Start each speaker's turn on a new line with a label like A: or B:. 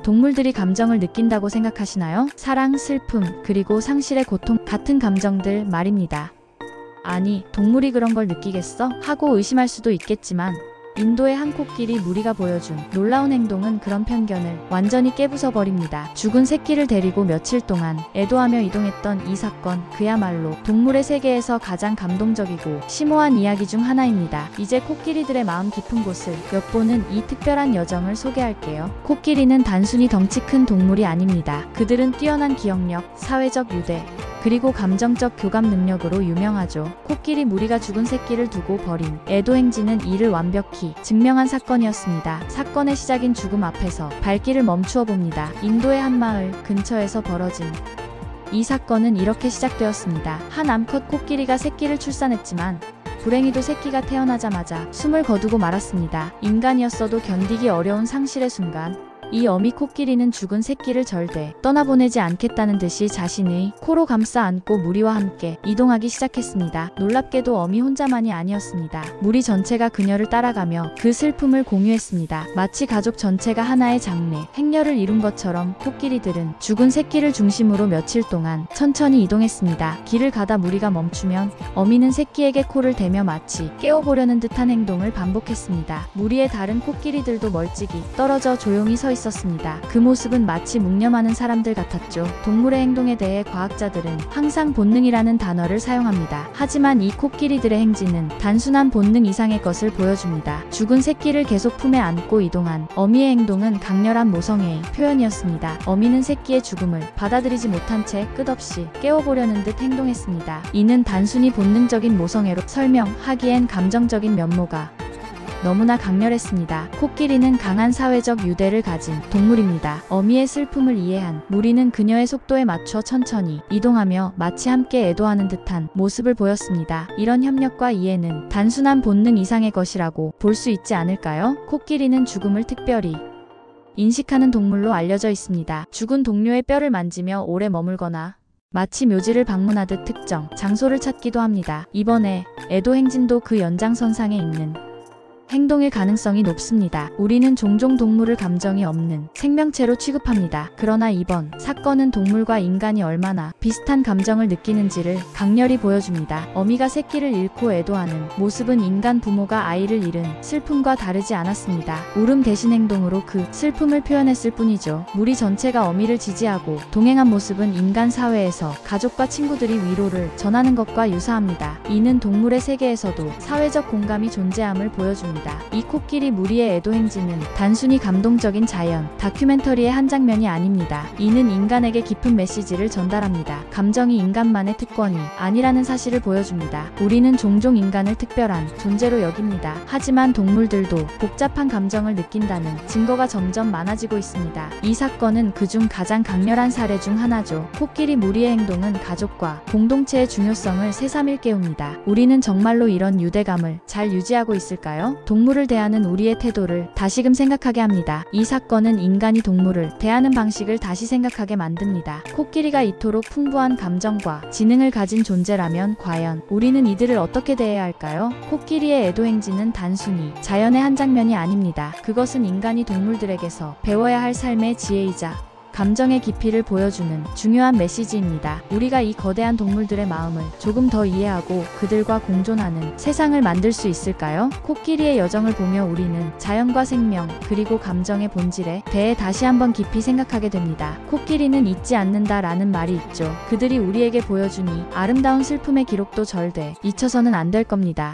A: 동물들이 감정을 느낀다고 생각하시나요? 사랑, 슬픔, 그리고 상실의 고통 같은 감정들 말입니다. 아니, 동물이 그런 걸 느끼겠어? 하고 의심할 수도 있겠지만 인도의 한 코끼리 무리가 보여준 놀라운 행동은 그런 편견을 완전히 깨부숴버립니다. 죽은 새끼를 데리고 며칠 동안 애도하며 이동했던 이 사건, 그야말로 동물의 세계에서 가장 감동적이고 심오한 이야기 중 하나입니다. 이제 코끼리들의 마음 깊은 곳을 엿보는 이 특별한 여정을 소개할게요. 코끼리는 단순히 덩치 큰 동물이 아닙니다. 그들은 뛰어난 기억력, 사회적 유대, 그리고 감정적 교감 능력으로 유명하죠. 코끼리 무리가 죽은 새끼를 두고 벌인 애도 행진은 이를 완벽히 증명한 사건이었습니다. 사건의 시작인 죽음 앞에서 발길을 멈추어 봅니다. 인도의 한 마을 근처에서 벌어진 이 사건은 이렇게 시작되었습니다. 한 암컷 코끼리가 새끼를 출산했지만 불행히도 새끼가 태어나자마자 숨을 거두고 말았습니다. 인간이었어도 견디기 어려운 상실의 순간, 이 어미 코끼리는 죽은 새끼를 절대 떠나보내지 않겠다는 듯이 자신의 코로 감싸 안고 무리와 함께 이동하기 시작했습니다. 놀랍게도 어미 혼자만이 아니었습니다. 무리 전체가 그녀를 따라가며 그 슬픔을 공유했습니다. 마치 가족 전체가 하나의 장례, 행렬을 이룬 것처럼 코끼리들은 죽은 새끼를 중심으로 며칠 동안 천천히 이동했습니다. 길을 가다 무리가 멈추면 어미는 새끼에게 코를 대며 마치 깨워보려는 듯한 행동을 반복했습니다. 무리의 다른 코끼리들도 멀찍이 떨어져 조용히 서 있었습니다. 그 모습은 마치 묵념하는 사람들 같았죠. 동물의 행동에 대해 과학자들은 항상 본능이라는 단어를 사용합니다. 하지만 이 코끼리들의 행진은 단순한 본능 이상의 것을 보여줍니다. 죽은 새끼를 계속 품에 안고 이동한 어미의 행동은 강렬한 모성애의 표현이었습니다. 어미는 새끼의 죽음을 받아들이지 못한 채 끝없이 깨워보려는 듯 행동했습니다. 이는 단순히 본능적인 모성애로 설명하기엔 감정적인 면모가 너무나 강렬했습니다. 코끼리는 강한 사회적 유대를 가진 동물입니다. 어미의 슬픔을 이해한 무리는 그녀의 속도에 맞춰 천천히 이동하며 마치 함께 애도하는 듯한 모습을 보였습니다. 이런 협력과 이해는 단순한 본능 이상의 것이라고 볼 수 있지 않을까요? 코끼리는 죽음을 특별히 인식하는 동물로 알려져 있습니다. 죽은 동료의 뼈를 만지며 오래 머물거나 마치 묘지를 방문하듯 특정 장소를 찾기도 합니다. 이번에 애도 행진도 그 연장선상에 있는 행동일 가능성이 높습니다. 우리는 종종 동물을 감정이 없는 생명체로 취급합니다. 그러나 이번 사건은 동물과 인간이 얼마나 비슷한 감정을 느끼는지를 강렬히 보여줍니다. 어미가 새끼를 잃고 애도하는 모습은 인간 부모가 아이를 잃은 슬픔과 다르지 않았습니다. 울음 대신 행동으로 그 슬픔을 표현했을 뿐이죠. 무리 전체가 어미를 지지하고 동행한 모습은 인간 사회에서 가족과 친구들이 위로를 전하는 것과 유사합니다. 이는 동물의 세계에서도 사회적 공감이 존재함을 보여줍니다. 이 코끼리 무리의 애도 행진은 단순히 감동적인 자연, 다큐멘터리의 한 장면이 아닙니다. 이는 인간에게 깊은 메시지를 전달합니다. 감정이 인간만의 특권이 아니라는 사실을 보여줍니다. 우리는 종종 인간을 특별한 존재로 여깁니다. 하지만 동물들도 복잡한 감정을 느낀다는 증거가 점점 많아지고 있습니다. 이 사건은 그중 가장 강렬한 사례 중 하나죠. 코끼리 무리의 행동은 가족과 공동체의 중요성을 새삼 일깨웁니다. 우리는 정말로 이런 유대감을 잘 유지하고 있을까요? 동물을 대하는 우리의 태도를 다시금 생각하게 합니다. 이 사건은 인간이 동물을 대하는 방식을 다시 생각하게 만듭니다. 코끼리가 이토록 풍부한 감정과 지능을 가진 존재라면 과연 우리는 이들을 어떻게 대해야 할까요? 코끼리의 애도 행진은 단순히 자연의 한 장면이 아닙니다. 그것은 인간이 동물들에게서 배워야 할 삶의 지혜이자 감정의 깊이를 보여주는 중요한 메시지입니다. 우리가 이 거대한 동물들의 마음을 조금 더 이해하고 그들과 공존하는 세상을 만들 수 있을까요? 코끼리의 여정을 보며 우리는 자연과 생명, 그리고 감정의 본질에 대해 다시 한번 깊이 생각하게 됩니다. 코끼리는 잊지 않는다라는 말이 있죠. 그들이 우리에게 보여준 이 아름다운 슬픔의 기록도 절대 잊혀서는 안 될 겁니다.